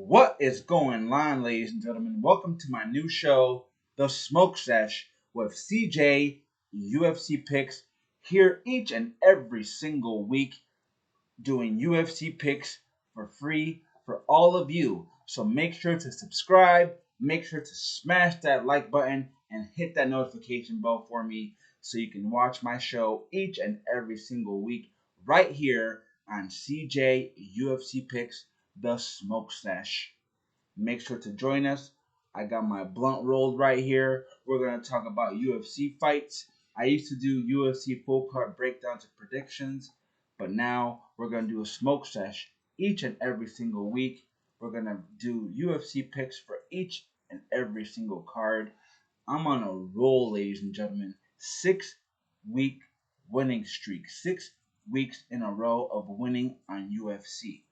What is going on, ladies and gentlemen? Welcome to my new show, The Smoke Sesh, with CJUFCPicks, here each and every single week, doing UFC picks for free for all of you. So make sure to subscribe, make sure to smash that like button, and hit that notification bell for me so you can watch my show each and every single week right here on CJUFCPicks, The Smoke Sesh. Make sure to join us. I got my blunt rolled right here. We're going to talk about UFC fights. I used to do UFC full card breakdowns and predictions, but now we're going to do a smoke sesh each and every single week. We're going to do UFC picks for each and every single card. I'm on a roll, ladies and gentlemen. 6-week winning streak. 6 weeks in a row of winning on UFC.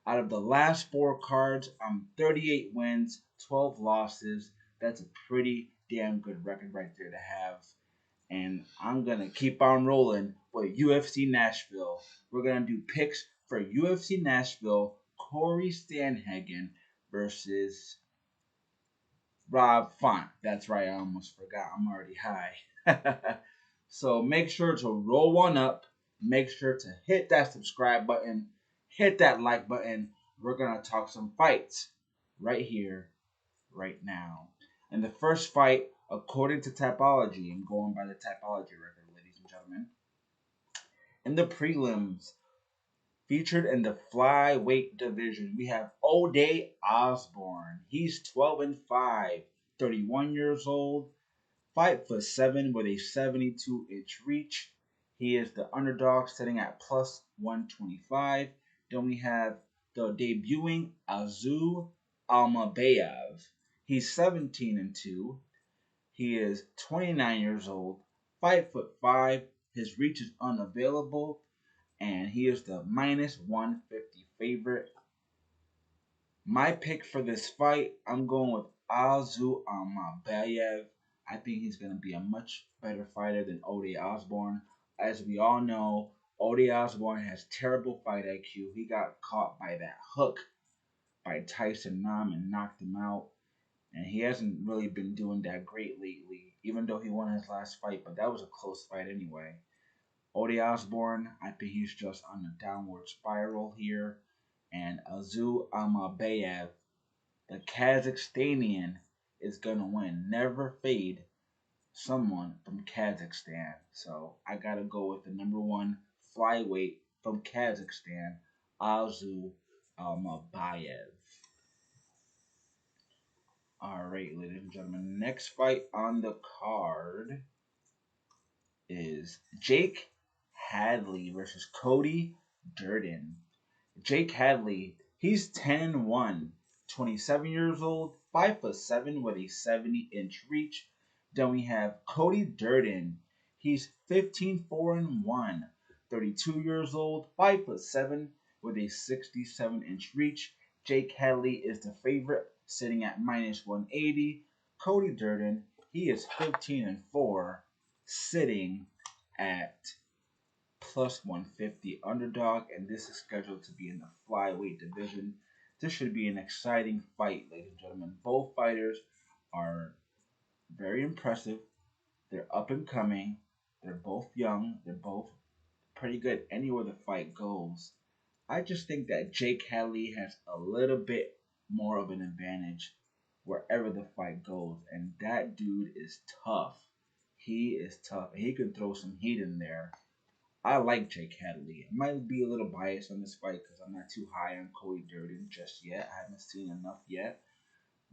Out of the last 4 cards, I'm 38 wins, 12 losses. That's a pretty damn good record right there to have. And I'm going to keep on rolling with UFC Nashville. We're going to do picks for UFC Nashville, Cory Sandhagen versus Rob Font. That's right, I almost forgot. I'm already high. So make sure to roll one up. Make sure to hit that subscribe button. Hit that like button. We're going to talk some fights right here, right now. And the first fight, according to Tapology, I'm going by the Tapology record, ladies and gentlemen. In the prelims, featured in the flyweight division, we have Ode Osbourne. He's 12-5, 31 years old, 5'7" with a 72-inch reach. He is the underdog, sitting at plus 125. Then we have the debuting Asu Almabaev. He's 17-2. He is 29 years old, 5'5". His reach is unavailable, and he is the minus 150 favorite. My pick for this fight, I'm going with Asu Almabaev. I think he's going to be a much better fighter than Ode Osbourne. As we all know, Ode Osbourne has terrible fight IQ. He got caught by that hook by Tyson Nam and knocked him out. And he hasn't really been doing that great lately, even though he won his last fight. But that was a close fight anyway. Ode Osbourne, I think he's just on a downward spiral here. And Asu Almabaev, the Kazakhstanian, is going to win. Never fade someone from Kazakhstan. So I got to go with the number 1 flyweight from Kazakhstan, Asu Almabaev. Alright, ladies and gentlemen, next fight on the card is Jake Hadley versus Cody Durden. Jake Hadley, he's 10-1, 27 years old, 5'7" with a 70-inch reach. Then we have Cody Durden. He's 15-4-1, 32 years old, 5'7" with a 67-inch reach. Jake Hadley is the favorite, sitting at minus 180. Cody Durden, he is 15-4, sitting at plus 150 underdog, and this is scheduled to be in the flyweight division. This should be an exciting fight, ladies and gentlemen. Both fighters are very impressive. They're up and coming. They're both young. They're both pretty good anywhere the fight goes. I just think that Jake Hadley has a little bit more of an advantage wherever the fight goes, and that dude is tough. He is tough. He can throw some heat in there. I like Jake Hadley. I might be a little biased on this fight because I'm not too high on Cody Durden just yet. I haven't seen enough yet.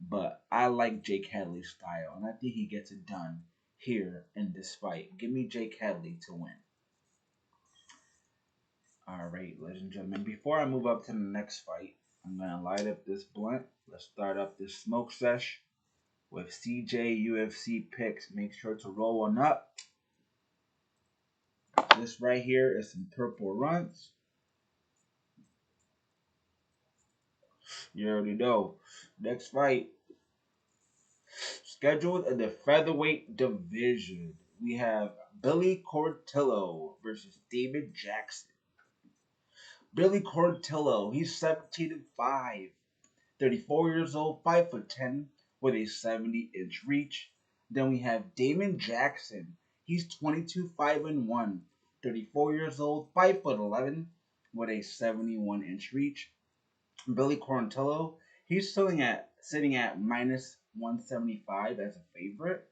But I like Jake Hadley's style, and I think he gets it done here in this fight. Give me Jake Hadley to win. Alright, ladies and gentlemen, before I move up to the next fight, I'm going to light up this blunt. Let's start up this smoke sesh with CJUFCPicks. Make sure to roll one up. This right here is some purple runts. You already know. Next fight, scheduled in the featherweight division, we have Billy Quarantillo versus David Jackson. Billy Quarantillo, he's 17-5, 34 years old, 5'10", with a 70-inch reach. Then we have Damon Jackson. He's 22, 5-1, 34 years old, 5'11", with a 71-inch reach. Billy Quarantillo, he's sitting at minus 175 as a favorite,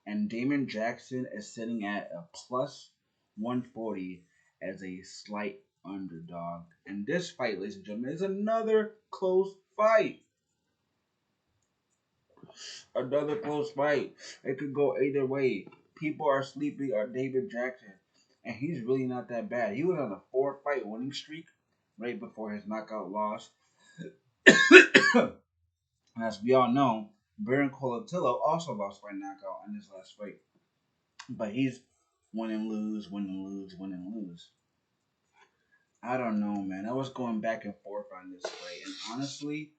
and Damon Jackson is sitting at a plus 140 as a slight underdog. And this fight, ladies and gentlemen, is another close fight. Another close fight. It could go either way. People are sleeping on David Jackson, and he's really not that bad. He was on a 4-fight winning streak right before his knockout loss. As we all know, Quarantillo also lost by knockout in his last fight. But he's win and lose, win and lose, win and lose. I don't know, man. I was going back and forth on this fight. And honestly,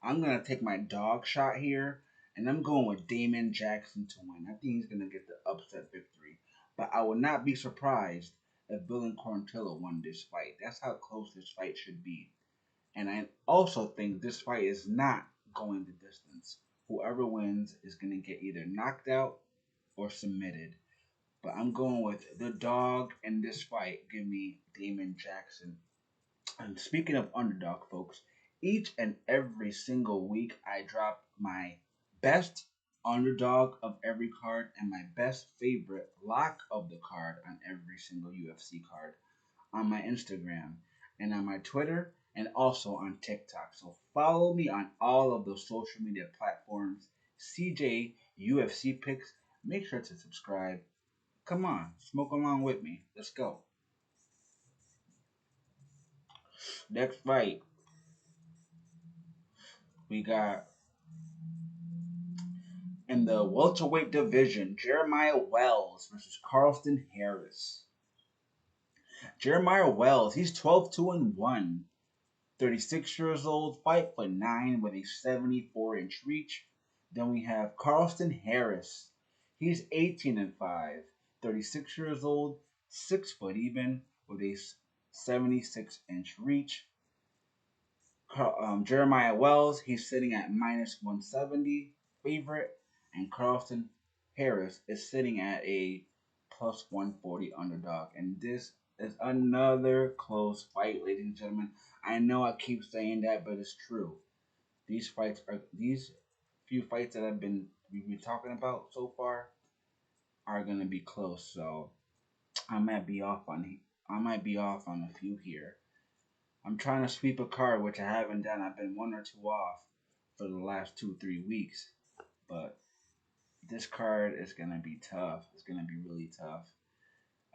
I'm going to take my dog shot here. And I'm going with Damon Jackson to win. I think he's going to get the upset victory. But I would not be surprised if Billy Quarantillo won this fight. That's how close this fight should be. And I also think this fight is not going the distance. Whoever wins is going to get either knocked out or submitted. But I'm going with the dog in this fight. Give me Damon Jackson. And speaking of underdog, folks, each and every single week I drop my best underdog of every card and my best favorite lock of the card on every single UFC card on my Instagram and on my Twitter and also on TikTok. So follow me on all of those social media platforms. CJUFCPicks. Make sure to subscribe. Come on, smoke along with me. Let's go. Next fight, we got in the welterweight division, Jeremiah Wells versus Carlston Harris. Jeremiah Wells, he's 12-2-1, 36 years old, 5'9", with a 74-inch reach. Then we have Carlston Harris. He's 18-5, 36 years old, 6 foot even, with a 76-inch reach. Jeremiah Wells, he's sitting at minus 170 favorite, and Carlston Harris is sitting at a plus 140 underdog. And this is another close fight, ladies and gentlemen. I know I keep saying that, but it's true. These few fights that we've been talking about so far are gonna be close. So I might be off on a few here. I'm trying to sweep a card, which I haven't done. I've been 1 or 2 off for the last 2-3 weeks. But this card is going to be tough. It's going to be really tough.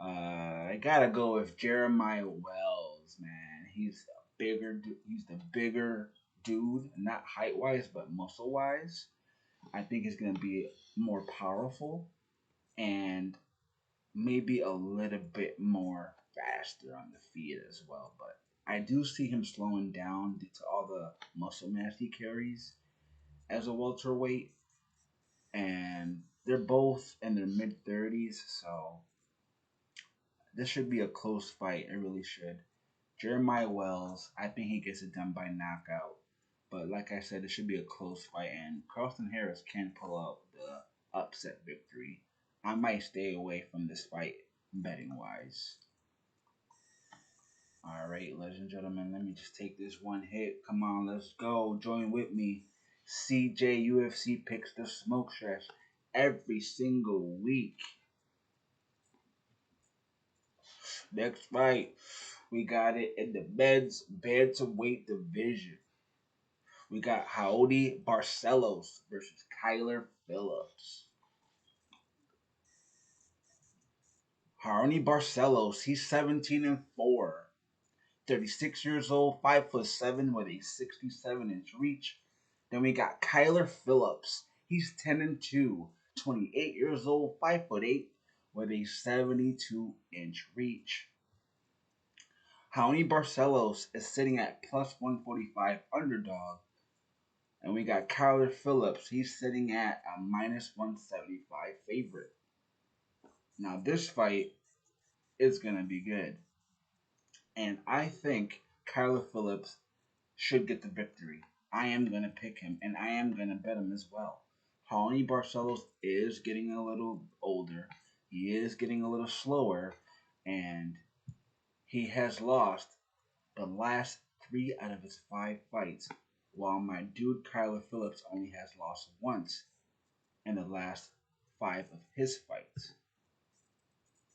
I got to go with Jeremiah Wells, man. He's the bigger dude, not height-wise, but muscle-wise. I think he's going to be more powerful and maybe a little bit more faster on the feet as well. But I do see him slowing down due to all the muscle mass he carries as a welterweight. And they're both in their mid-30s, so this should be a close fight. It really should. Jeremiah Wells, I think he gets it done by knockout. But like I said, it should be a close fight, and Carlston Harris can pull out the upset victory. I might stay away from this fight betting-wise. All right, ladies and gentlemen, let me just take this one hit. Come on, let's go. Join with me. CJUFCPicks the smoke sesh every single week. Next fight, we got it in the bantamweight division. We got Ode Barcelos versus Kyler Phillips. Raoni Barcelos, he's 17-4. 36 years old, 5'7", with a 67-inch reach. Then we got Kyler Phillips. He's 10-2, 28 years old, 5'8", with a 72-inch reach. Raoni Barcelos is sitting at plus 145 underdog. And we got Kyler Phillips. He's sitting at a minus 175 favorite. Now this fight is going to be good. And I think Kyler Phillips should get the victory. I am going to pick him, and I am going to bet him as well. Raoni Barcelos is getting a little older. He is getting a little slower, and he has lost the last 3 out of his 5 fights, while my dude Kyler Phillips only has lost once in the last 5 of his fights.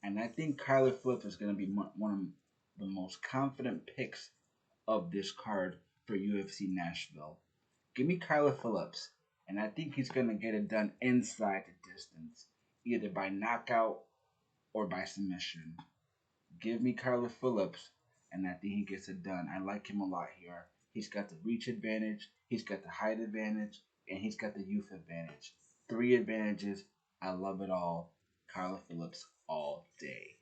And I think Kyler Phillips is going to be one of the most confident picks of this card for UFC Nashville. Give me Kyler Phillips, and I think he's going to get it done inside the distance, either by knockout or by submission. Give me Kyler Phillips, and I think he gets it done. I like him a lot here. He's got the reach advantage, he's got the height advantage, and he's got the youth advantage. 3 advantages. I love it all. Kyler Phillips all day.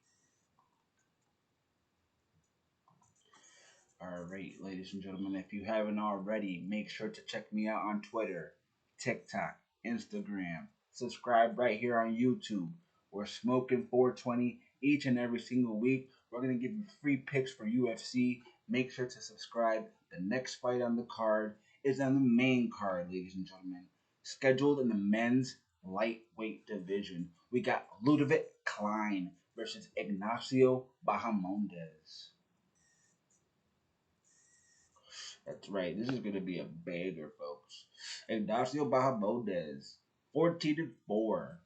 Alright, ladies and gentlemen, if you haven't already, make sure to check me out on Twitter, TikTok, Instagram. Subscribe right here on YouTube. We're smoking 420 each and every single week. We're going to give you free picks for UFC. Make sure to subscribe. The next fight on the card is on the main card, ladies and gentlemen. Scheduled in the men's lightweight division. We got Ľudovít Klein versus Ignacio Bahamondes. That's right. This is going to be a banger, folks. Ignacio Bahamondes, 14-4,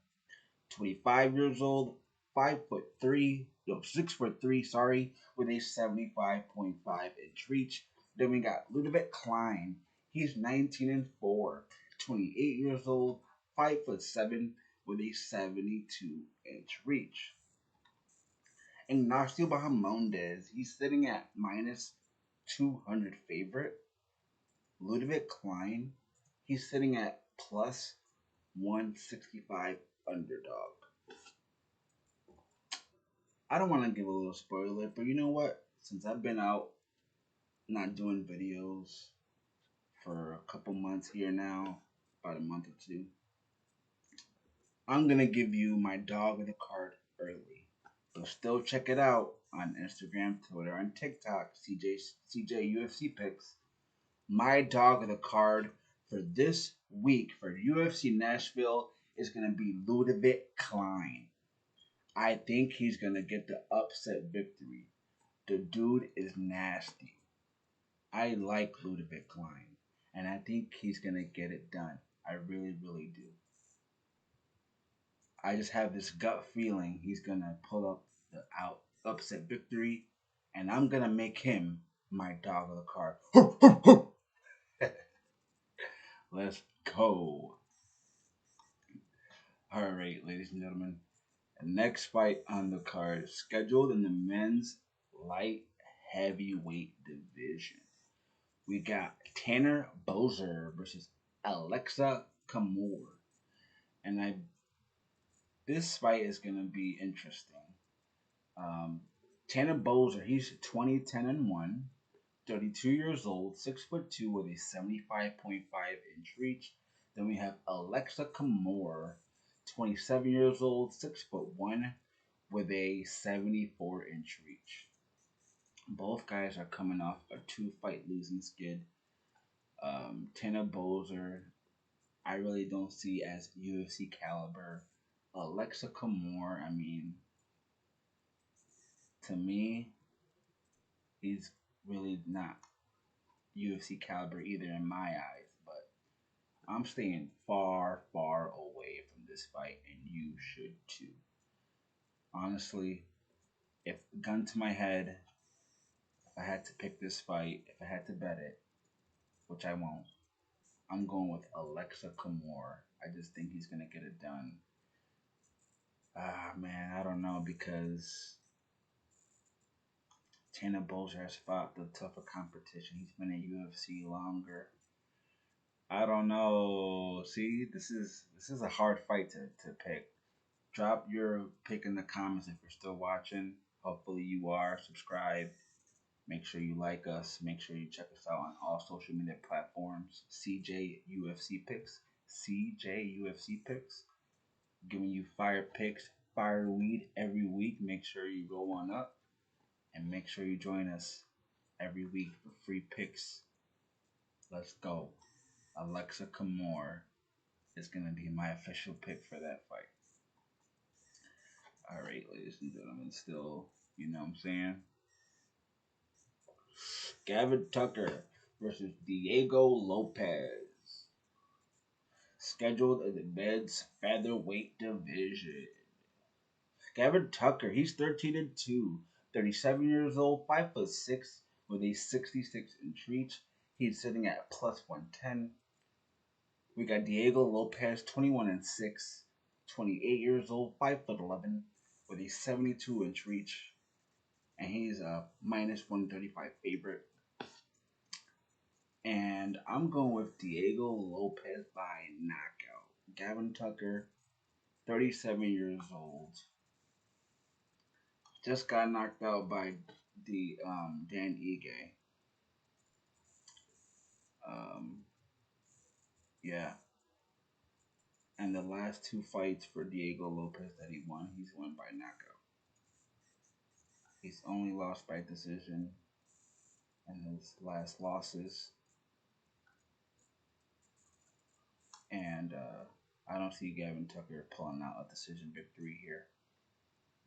25 years old, 5'3", 6'3", sorry, with a 75.5-inch reach. Then we got Ľudovít Klein. He's 19-4, 28 years old, 5'7", with a 72-inch reach. Ignacio Bahamondes, he's sitting at minus 200 favorite. Ľudovít Klein, he's sitting at plus 165 underdog. I don't want to give a little spoiler, but you know what? Since I've been out not doing videos for a couple months here now, about a month or 2, I'm going to give you my dog of the card early. So still check it out on Instagram, Twitter, and TikTok, CJUFCPicks. My dog of the card for this week for UFC Nashville is going to be Ľudovít Klein. I think he's going to get the upset victory. The dude is nasty. I like Ľudovít Klein, and I think he's going to get it done. I really, really do. I just have this gut feeling he's going to pull up the upset victory, and I'm going to make him my dog of the card. Let's go. Alright, ladies and gentlemen. The next fight on the card is scheduled in the men's light heavyweight division. We got Tanner Boser versus Aleksa Camur. And this fight is going to be interesting. Tanner Boser, he's 20-10-1, 32 years old, 6'2" with a 75.5-inch reach. Then we have Aleksa Camur, 27 years old, 6'1", with a 74-inch reach. Both guys are coming off a 2-fight losing skid. Tanner Boser, I really don't see as UFC caliber. Aleksa Camur, I mean, to me, he's really not UFC caliber either in my eyes. But I'm staying far, far away from this fight, and you should too. Honestly, if gun to my head, if I had to pick this fight, if I had to bet it, which I won't, I'm going with Aleksa Camur. I just think he's going to get it done. Man, I don't know, because Tanner Boser has fought the tougher competition. He's been in UFC longer. I don't know. See, this is a hard fight to pick. Drop your pick in the comments if you're still watching. Hopefully you are. Subscribe. Make sure you like us. Make sure you check us out on all social media platforms. CJUFCPicks. CJUFCPicks. Giving you fire picks, fire weed every week. Make sure you go on up. And make sure you join us every week for free picks. Let's go. Aleksa Camur is going to be my official pick for that fight. All right, ladies and gentlemen, still, you know what I'm saying? Gavin Tucker versus Diego Lopes. Scheduled in the men's featherweight division. Gavin Tucker, he's 13-2, 37 years old, 5'6", with a 66-inch reach. He's sitting at plus 110. We got Diego Lopes, 21-6, 28 years old, 5'11", with a 72-inch reach, and he's a minus 135 favorite. And I'm going with Diego Lopes by knockout. Gavin Tucker, 37 years old, just got knocked out by the Dan Ige. Yeah. And the last two fights for Diego Lopes that he won, he's won by knockout. He's only lost by decision in his last losses. And I don't see Gavin Tucker pulling out a decision victory here.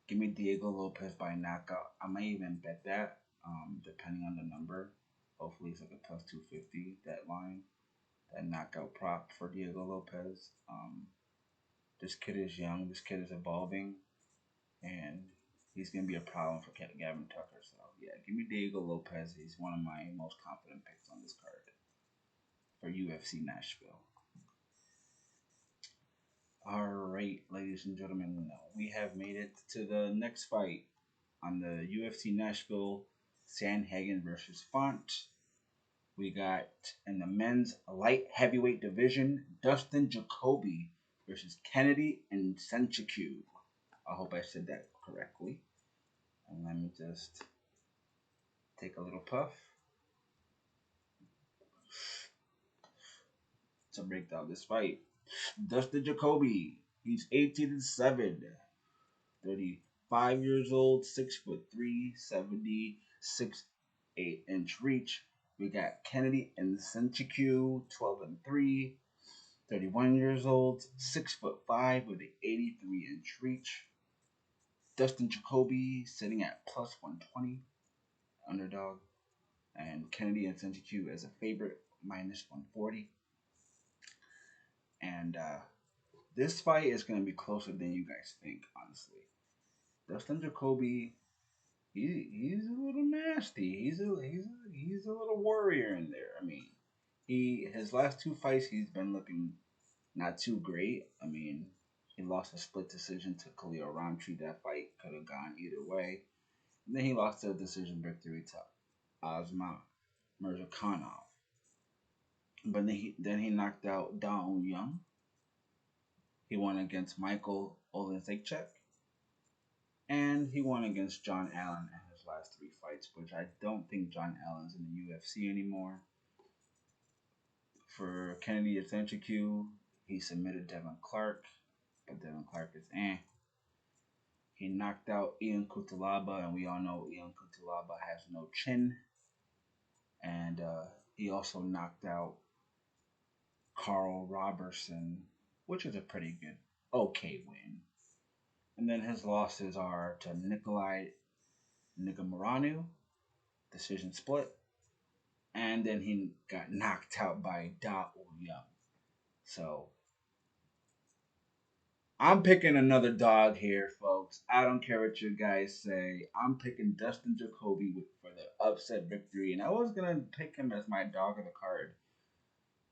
Give me Diego Lopes by knockout. I might even bet that, depending on the number. Hopefully it's like a plus 250, that line. That knockout prop for Diego Lopes. This kid is young. This kid is evolving. And he's going to be a problem for Gavin Tucker. So, yeah, give me Diego Lopes. He's one of my most confident picks on this card for UFC Nashville. All right, ladies and gentlemen, we have made it to the next fight on the UFC Nashville Sandhagen versus Font. We got in the men's light heavyweight division, Dustin Jacoby versus Kennedy and Nzechukwu. I hope I said that correctly. And let me just take a little puff to break down this fight. Dustin Jacoby, he's 18-7, 35 years old, 6'3", 76.8-inch reach. We got Kennedy and Nzechukwu, 12-3, 31 years old, 6'5", with an 83-inch reach. Dustin Jacoby sitting at plus 120, underdog, and Kennedy and Nzechukwu as a favorite, minus 140. And this fight is going to be closer than you guys think, honestly. Dustin Jacoby, he's a little nasty. He's a little warrior in there. I mean, his last two fights he's been looking not too great. I mean, he lost a split decision to Khalil Roundtree. That fight could have gone either way. And then he lost a decision victory to Asma Mirzakhanov. But then he knocked out Dawn Young. He won against Michael Oleksiejczuk. And he won against John Allen in his last three fights, which I don't think John Allen's in the UFC anymore. For Kennedy and Nzechukwu, he submitted Devin Clark, but Devin Clark is He knocked out Ian Cutelaba, and we all know Ian Cutelaba has no chin. And he also knocked out Carl Robertson, which is a pretty good, okay win. And then his losses are to Nikolai Negumereanu, decision split. And then he got knocked out by Da Young. So I'm picking another dog here, folks. I don't care what you guys say. I'm picking Dustin Jacoby for the upset victory. And I was going to pick him as my dog of the card,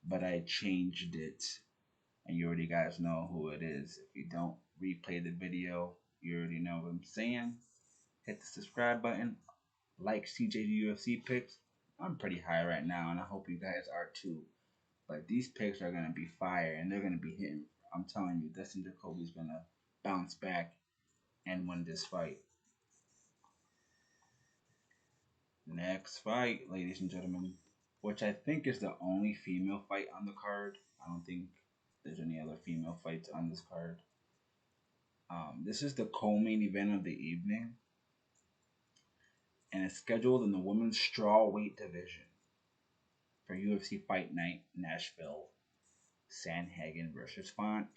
but I changed it. And you already guys know who it is. If you don't replay the video, you already know what I'm saying. Hit the subscribe button. Like CJUFCPicks. I'm pretty high right now, and I hope you guys are too. But these picks are going to be fire, and they're going to be hitting. I'm telling you, Dustin Jacoby's going to bounce back and win this fight. Next fight, ladies and gentlemen, which I think is the only female fight on the card. I don't think there's any other female fights on this card. This is the co-main event of the evening, and it's scheduled in the women's strawweight division. for UFC Fight Night Nashville, Sandhagen versus Font.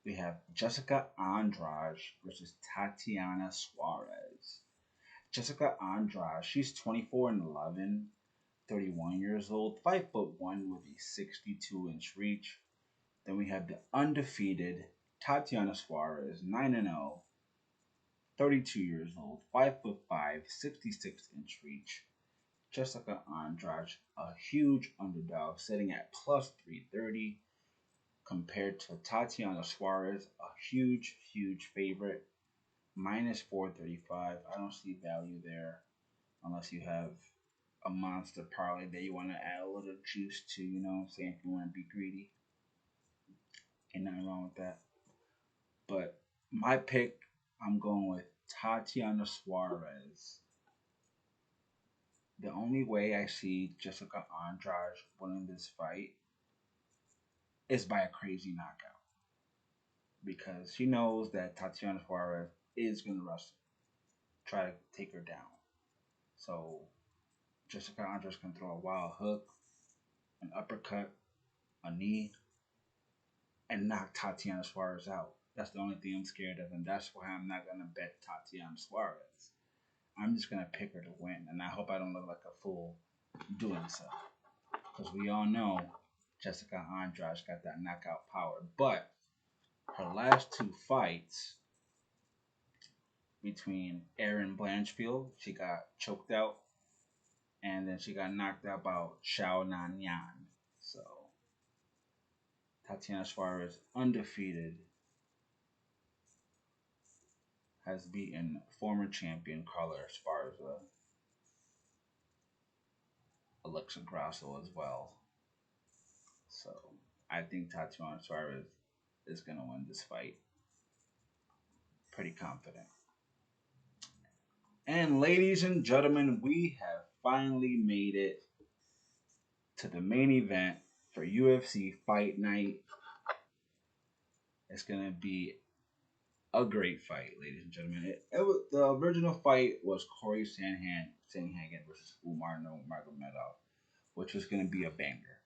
We have Jessica Andrade versus Tatiana Suarez. Jessica Andrade, she's 24-11, 31 years old, 5'1" with a 62-inch reach. Then we have the undefeated Tatiana Suarez, 9-0, 32 years old, 5'5", 66-inch reach. Jessica Andrade, a huge underdog, sitting at plus 330, compared to Tatiana Suarez, a huge, huge favorite, minus 435. I don't see value there unless you have a monster parlay that you want to add a little juice to, you know what I'm saying, if you want to be greedy. Ain't nothing wrong with that. But my pick, I'm going with Tatiana Suarez. The only way I see Jessica Andrade winning this fight is by a crazy knockout. Because she knows that Tatiana Suarez is going to wrestle, try to take her down. So Jessica Andrade can throw a wild hook, an uppercut, a knee, and knock Tatiana Suarez out. That's the only thing I'm scared of, and that's why I'm not going to bet Tatiana Suarez. I'm just going to pick her to win, and I hope I don't look like a fool doing so. Because we all know Jessica Andrade got that knockout power. But her last two fights between Erin Blanchfield, she got choked out, and then she got knocked out by Xiao Nanyan. So Tatiana Suarez, undefeated, has beaten former champion Carla Esparza, Aleksa Grasso as well. So I think Tatiana Suarez is going to win this fight. Pretty confident. And ladies and gentlemen, we have finally made it to the main event for UFC Fight Night. It's going to be a great fight, ladies and gentlemen. The original fight was Cory Sandhagen versus Umar Nurmagomedov, which was going to be a banger.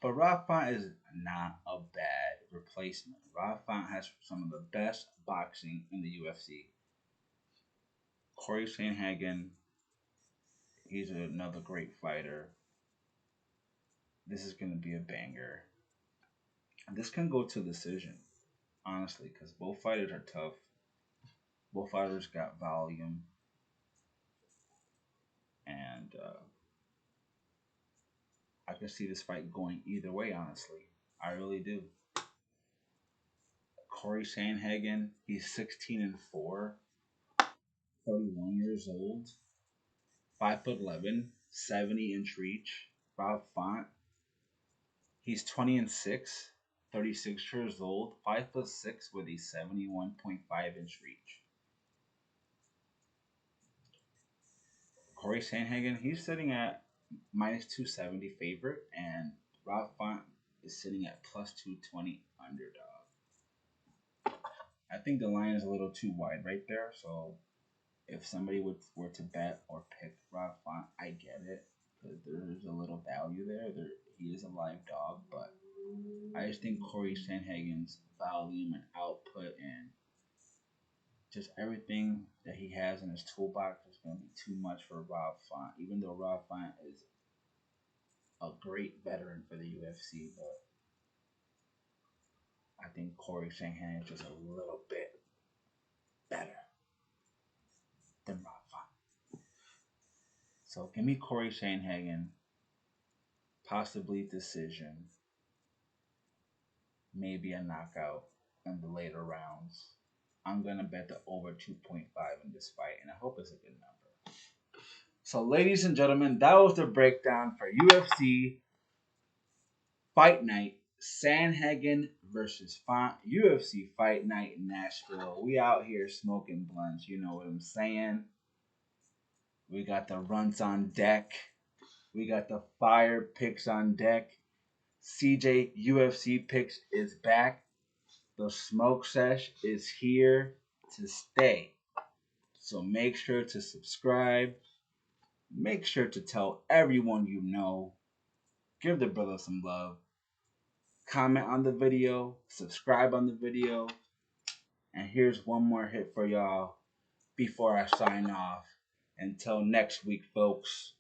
But Rafa is not a bad replacement. Rafa has some of the best boxing in the UFC. Cory Sandhagen, he's another great fighter. This is going to be a banger. And this can go to decision, honestly, because both fighters are tough. Both fighters got volume. And I can see this fight going either way, honestly. I really do. Cory Sandhagen, he's 16-4, 31 years old, 5'11", 70-inch reach. Rob Font, he's 20-6, 36 years old, 5'6" with a 71.5-inch reach. Cory Sandhagen, he's sitting at minus 270 favorite, and Rob Font is sitting at plus 220 underdog. I think the line is a little too wide right there, so if somebody were to bet or pick Rob Font, I get it. There's a little value there. He is a live dog, but I just think Cory Sandhagen's volume and output and just everything that he has in his toolbox is going to be too much for Rob Font. Even though Rob Font is a great veteran for the UFC, but I think Cory Sandhagen is just a little bit better than Rob Font. So give me Cory Sandhagen, possibly decision, maybe a knockout in the later rounds. I'm going to bet the over 2.5 in this fight, and I hope it's a good number. So, ladies and gentlemen, that was the breakdown for UFC Fight Night, Sandhagen versus Font, UFC Fight Night in Nashville. We out here smoking blunts, you know what I'm saying? We got the runs on deck. We got the fire picks on deck. CJUFCPicks is back. The smoke sesh is here to stay. So make sure to subscribe. Make sure to tell everyone you know. Give the brother some love. Comment on the video. Subscribe on the video. And here's one more hit for y'all before I sign off. Until next week, folks.